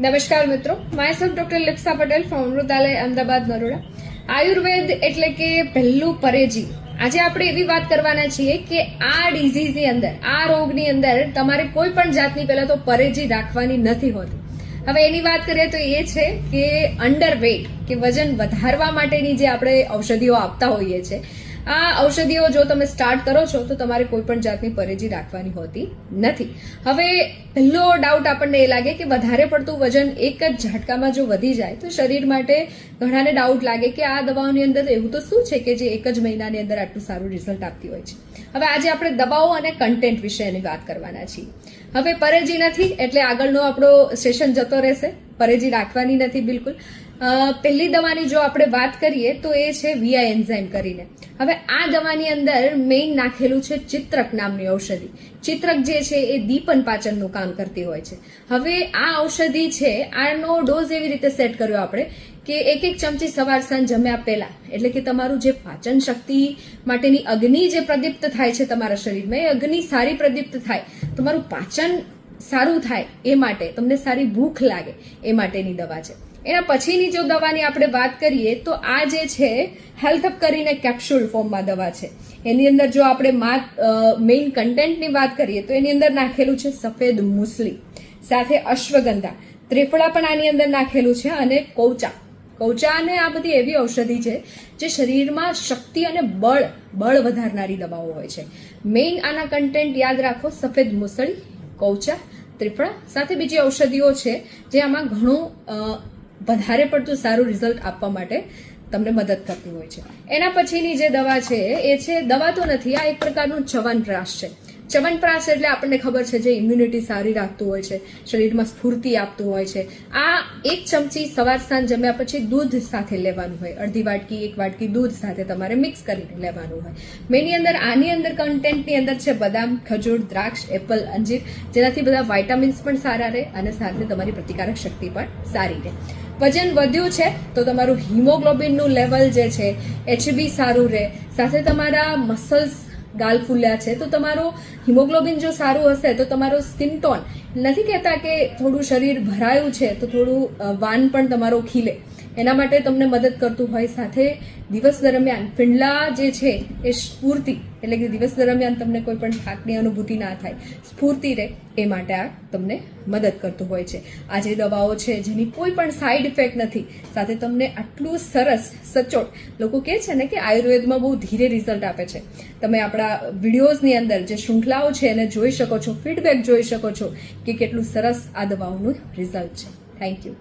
નમસ્કાર મિત્રો, myself doctor Lipsa Patel from Amrutalay Ahmedabad Naroda. Ayurveda એટલે કે પહેલું પરેજી. આજે આપણે એવી વાત કરવાના છીએ કે આ ડિઝીઝની અંદર, આ રોગની અંદર તમારે કોઈ પણ જાતની પહેલા તો પરેજી રાખવાની નથી હોતી. હવે એની વાત કરીએ તો એ છે કે અંડરવેટ કે વજન વધારવા માટેની જે આપણે ઔષધિઓ આપતા હોઈએ છીએ, આ ઔષધિઓ જો તમે સ્ટાર્ટ કરો છો તો તમારે કોઈ પણ જાતની પરેજી રાખવાની હોતી નથી. હવે પહેલો ડાઉટ આપણને એ લાગે કે વધારે પડતું વજન એક જ ઝાટકામાં જો વધી જાય તો શરીર માટે ઘણાને ડાઉટ લાગે કે આ દવાઓની અંદર એવું તો શું છે કે જે એક જ મહિનાની અંદર આટલું સારું રિઝલ્ટ આપતી હોય છે. હવે આજે આપણે દવાઓ અને કન્ટેન્ટ વિશેની વાત કરવાના છીએ. હવે પરેજી નથી એટલે આગળનો આપણો સેશન જતો રહેશે. પરેજી રાખવાની નથી બિલકુલ. પહેલી દવાની જો આપણે વાત કરીએ તો એ છે વીઆઈ એન્ઝાઇમ કરીને. હવે આ દવાની અંદર મેઇન નાખેલું છે ચિત્રક નામની ઔષધિ. ચિત્રક જે છે એ દીપન પાચનનું કામ કરતી હોય છે. હવે આ ઔષધિ છે, આનો ડોઝ એવી રીતે સેટ કર્યો આપણે કે એક ચમચી સવાર સાંજ જમ્યા પહેલા, એટલે કે તમારું જે પાચન શક્તિ માટેની અગ્નિ જે પ્રદીપ્ત થાય છે તમારા શરીરમાં, એ અગ્નિ સારી પ્રદીપ્ત થાય, તમારું પાચન સારું થાય એ માટે, તમને સારી ભૂખ લાગે એ માટેની દવા છે. એના પછીની જો દવાની આપણે વાત કરીએ તો આ જે છે હેલ્થઅપ કરીને કેપ્સ્યુલ ફોર્મમાં દવા છે. એની અંદર જો આપણે મેઇન કન્ટેન્ટની વાત કરીએ તો એની અંદર નાખેલું છે સફેદ મુસલી, સાથે અશ્વગંધા, ત્રિફળા પણ આની અંદર નાખેલું છે, અને કૌચા અને આ બધી એવી ઔષધિ છે જે શરીરમાં શક્તિ અને બળ વધારનારી દવાઓ હોય છે. મેઇન આના કન્ટેન્ટ યાદ રાખો, સફેદ મુસળી, કૌચા, ત્રિફળા, સાથે બીજી ઔષધિઓ છે જે આમાં ઘણું વધારે પડતું સારું રિઝલ્ટ આપવા માટે તમને મદદ કરતી હોય છે. એના પછીની જે દવા છે એ છે, દવા તો નથી, આ એક પ્રકારનું ચ્યવનપ્રાશ છે. ચ્યવનપ્રાશ એટલે આપણને ખબર છે જે ઇમ્યુનિટી સારી રાખતું હોય છે, શરીરમાં સ્ફૂર્તિ આપતું હોય છે. આ એક ચમચી સવાર સાંજ જમ્યા પછી દૂધ સાથે લેવાનું હોય. અડધી વાટકી 1 વાટકી દૂધ સાથે તમારે મિક્સ કરીને લેવાનું હોય. આની અંદર કન્ટેન્ટની અંદર છે બદામ, ખજૂર, દ્રાક્ષ, એપલ, અંજીર, જેનાથી બધા વાઇટામિન્સ પણ સારા રહે અને સાથે તમારી પ્રતિકારક શક્તિ પણ સારી રહે. વજન વધ્યું છે તો તમારું હિમોગ્લોબિનનું લેવલ જે છે HB સારું રહે, સાથે તમારા મસલ્સ ગાલ ફૂલ્યા છે તો તમારું હિમોગ્લોબિન જો સારું હશે તો તમારો સ્કિન ટોન, નથી કહેતા કે થોડું શરીર ભરાયું છે તો થોડું વાન પણ તમારો ખીલે, એના માટે તમને મદદ કરતું હોય. સાથે દિવસ દરમિયાન પિંડલા જે છે એ સ્ફૂર્તિ, એટલે કે દિવસ દરમિયાન તમને કોઈ પણ થાકની અનુભૂતિ ના થાય, સ્ફૂર્તિ રહે એ માટે આ તમને મદદ કરતું હોય છે. આ જે દવાઓ છે જેની કોઈ પણ સાઈડ ઇફેક્ટ નથી, સાથે તમને આટલું સરસ સચોટ, લોકો કહે છે ને કે આયુર્વેદમાં બહુ ધીરે રિઝલ્ટ આપે છે. તમે આપણા વિડીયોઝની અંદર જે શૃંખલાઓ છે એને જોઈ શકો છો, ફીડબેક જોઈ શકો છો કે કેટલું સરસ આ દવાઓનું રિઝલ્ટ છે. Thank you.